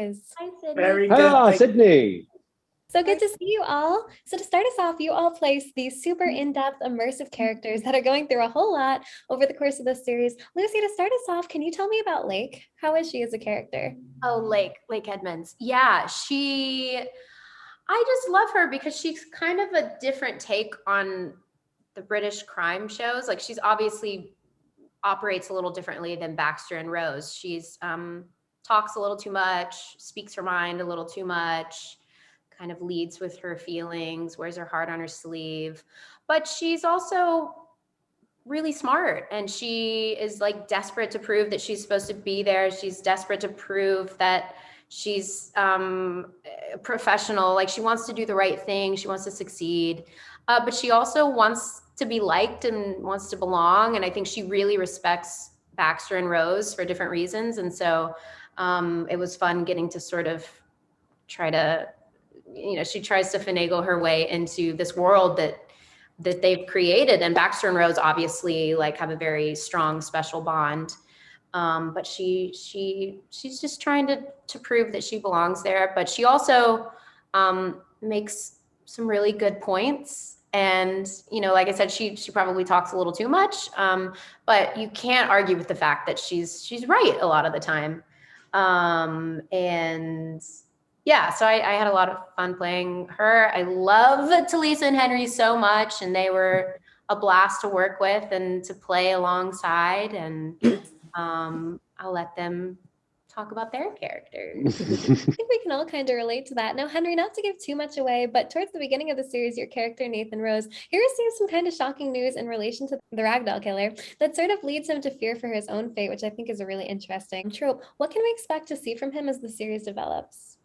guys? Hi, Sydney. Very good. Ah, Sydney. So good to see you all. So to start us off, you all place these super in-depth, immersive characters that are going through a whole lot over the course of this series. Lucy, to start us off, can you tell me about Lake? How is she as a character? Oh, Lake Edmonds. Yeah, I just love her because she's kind of a different take on the British crime shows. Like, she's obviously operates a little differently than Baxter and Rose. She's talks a little too much, speaks her mind a little too much, kind of leads with her feelings, wears her heart on her sleeve. But she's also really smart, and she is like desperate to prove that she's supposed to be there. She's desperate to prove that she's professional. Like, she wants to do the right thing. She wants to succeed. But she also wants to be liked and wants to belong. And I think she really respects Baxter and Rose for different reasons. And so it was fun getting to sort of try to, she tries to finagle her way into this world that they've created. And Baxter and Rose obviously like have a very strong, special bond. But she's just trying to prove that she belongs there. But she also makes some really good points. And, like I said, she probably talks a little too much, but you can't argue with the fact that she's right a lot of the time. And yeah, so I had a lot of fun playing her. I love Talisa and Henry so much, and they were a blast to work with and to play alongside. And I'll let them talk about their characters. I think we can all kind of relate to that. Now, Henry, not to give too much away, but towards the beginning of the series, your character, Nathan Rose, he receives some kind of shocking news in relation to the Ragdoll killer that sort of leads him to fear for his own fate, which I think is a really interesting trope. What can we expect to see from him as the series develops?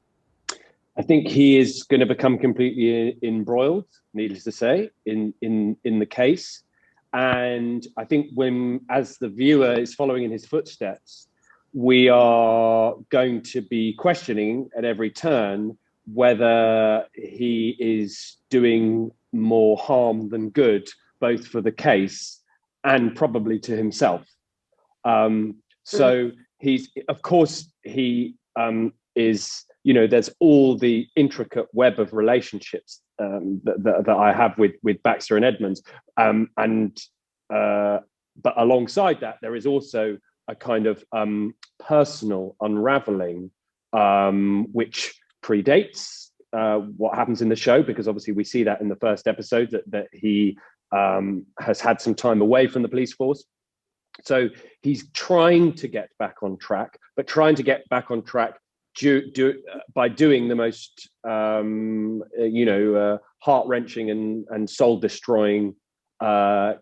I think he is going to become completely embroiled, needless to say, in the case. And I think as the viewer is following in his footsteps, we are going to be questioning at every turn whether he is doing more harm than good, both for the case and probably to himself. So he's, of course, he is, there's all the intricate web of relationships that I have with Baxter and Edmonds. But alongside that, there is also a kind of personal unraveling, which predates what happens in the show, because obviously we see that in the first episode that he has had some time away from the police force. So he's trying to get back on track, but trying to get back on track by doing the most, heart-wrenching and soul-destroying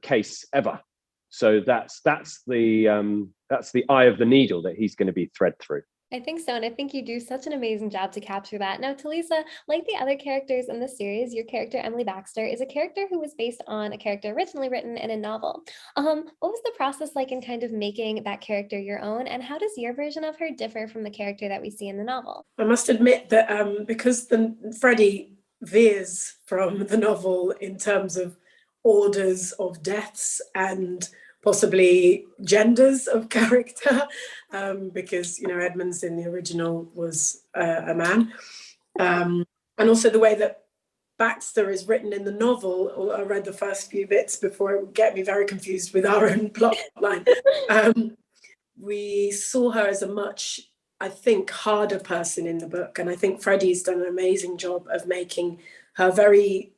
case ever. So that's the eye of the needle that he's going to be thread through. I think so, and I think you do such an amazing job to capture that. Now, Talisa, like the other characters in the series, your character, Emily Baxter, is a character who was based on a character originally written in a novel. What was the process like in kind of making that character your own, and how does your version of her differ from the character that we see in the novel? I must admit that because Freddie veers from the novel in terms of orders of deaths and possibly genders of character, because Edmonds in the original was a man, and also the way that Baxter is written in the novel. I read the first few bits before it would get me very confused with our own plot line. We saw her as a much, I think, harder person in the book, and I think Freddie's done an amazing job of making her very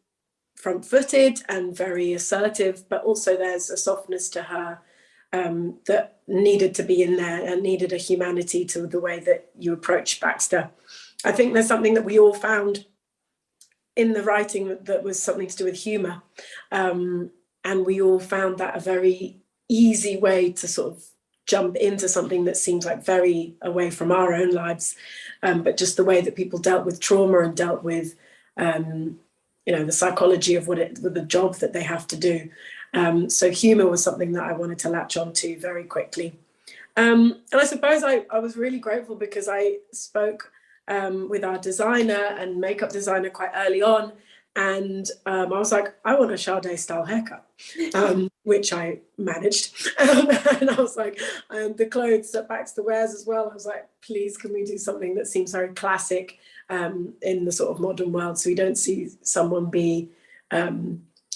front-footed and very assertive, but also there's a softness to her that needed to be in there and needed a humanity to the way that you approach Baxter. I think there's something that we all found in the writing that was something to do with humor, and we all found that a very easy way to sort of jump into something that seems like very away from our own lives, but just the way that people dealt with trauma and dealt with the psychology of the job that they have to do. So humor was something that I wanted to latch onto very quickly. And I suppose I was really grateful because I spoke with our designer and makeup designer quite early on, And I was like, I want a Sade style haircut, which I managed. And I was like, the clothes that Baxter wears as well, I was like, please, can we do something that seems very classic in the sort of modern world, so we don't see someone be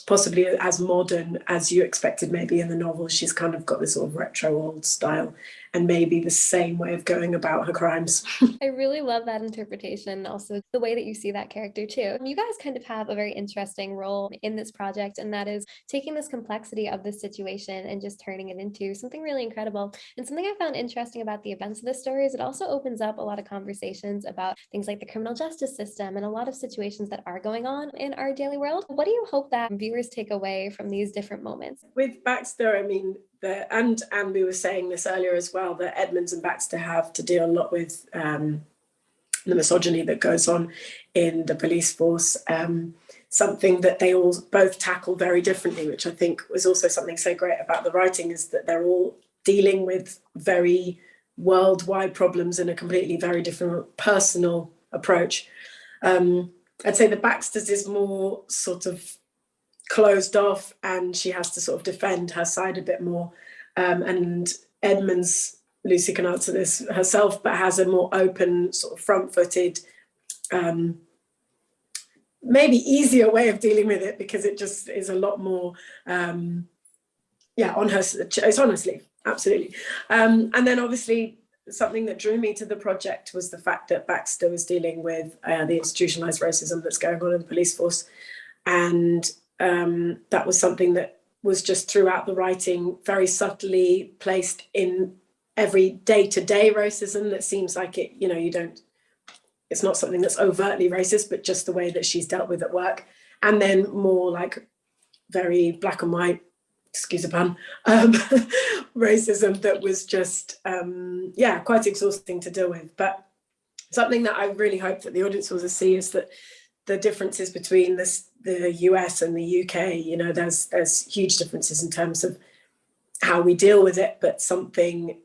possibly as modern as you expected maybe in the novel. She's kind of got this sort of retro old style and maybe the same way of going about her crimes. I really love that interpretation. Also, the way that you see that character too. You guys kind of have a very interesting role in this project, and that is taking this complexity of this situation and just turning it into something really incredible. And something I found interesting about the events of this story is it also opens up a lot of conversations about things like the criminal justice system and a lot of situations that are going on in our daily world. What do you hope that viewers take away from these different moments? With Baxter, I mean, and we were saying this earlier as well, that Edmonds and Baxter have to deal a lot with the misogyny that goes on in the police force, something that they all both tackle very differently, which I think was also something so great about the writing, is that they're all dealing with very worldwide problems in a completely very different personal approach. I'd say the Baxter's is more sort of closed off, and she has to sort of defend her side a bit more. And Edmonds, Lucy can answer this herself, but has a more open, sort of front-footed, maybe easier way of dealing with it, because it just is a lot more, on her, it's on her sleeve, absolutely. And then obviously something that drew me to the project was the fact that Baxter was dealing with the institutionalized racism that's going on in the police force. And that was something that was just throughout the writing very subtly placed in every day-to-day racism that seems like it, it's not something that's overtly racist, but just the way that she's dealt with at work. And then more like very black and white, excuse the pun, racism that was just, quite exhausting to deal with. But something that I really hope that the audience will see is that the differences between the US and the UK, there's huge differences in terms of how we deal with it, but something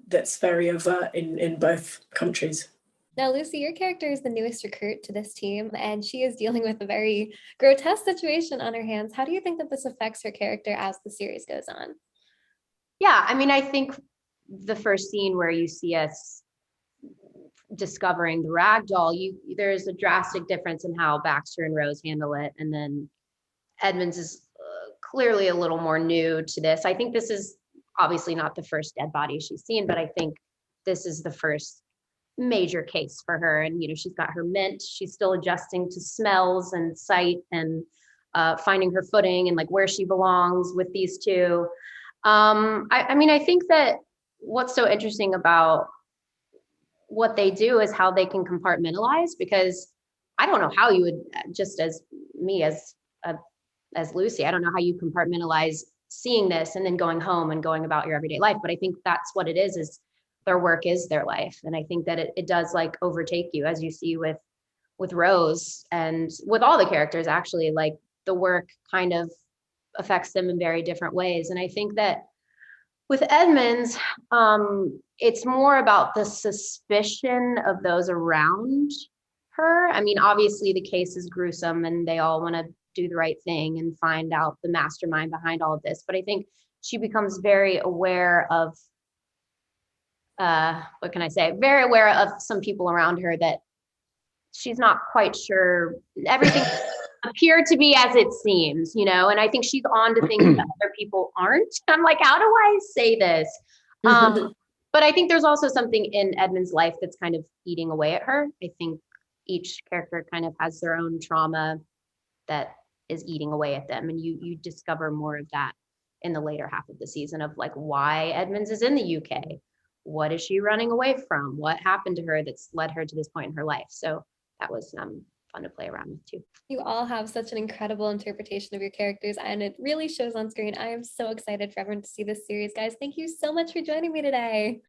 that's very overt in both countries. Now, Lucy, your character is the newest recruit to this team, and she is dealing with a very grotesque situation on her hands. How do you think that this affects her character as the series goes on? Yeah, I mean, I think the first scene where you see us discovering the Ragdoll, there's a drastic difference in how Baxter and Rose handle it. And then Edmonds is clearly a little more new to this. I think this is obviously not the first dead body she's seen, but I think this is the first major case for her. And, she's got her mint, she's still adjusting to smells and sight and finding her footing and like where she belongs with these two. I think that what's so interesting about what they do is how they can compartmentalize, because I don't know how you would, just as me as Lucy, I don't know how you compartmentalize seeing this and then going home and going about your everyday life. But I think that's what it is their work is their life. And I think that it does like overtake you, as you see with Rose and with all the characters, actually, like the work kind of affects them in very different ways. And I think that with Edmonds, it's more about the suspicion of those around her. I mean, obviously the case is gruesome and they all want to do the right thing and find out the mastermind behind all of this. But I think she becomes very aware of, very aware of some people around her that she's not quite sure everything appear to be as it seems, and I think she's on to things that other people aren't. I'm like, how do I say this? But I think there's also something in Edmund's life that's kind of eating away at her. I think each character kind of has their own trauma that is eating away at them. And you discover more of that in the later half of the season, of like why Edmonds is in the UK. What is she running away from? What happened to her that's led her to this point in her life? So that was fun to play around with too. You all have such an incredible interpretation of your characters, and it really shows on screen. I am so excited for everyone to see this series, guys. Thank you so much for joining me today.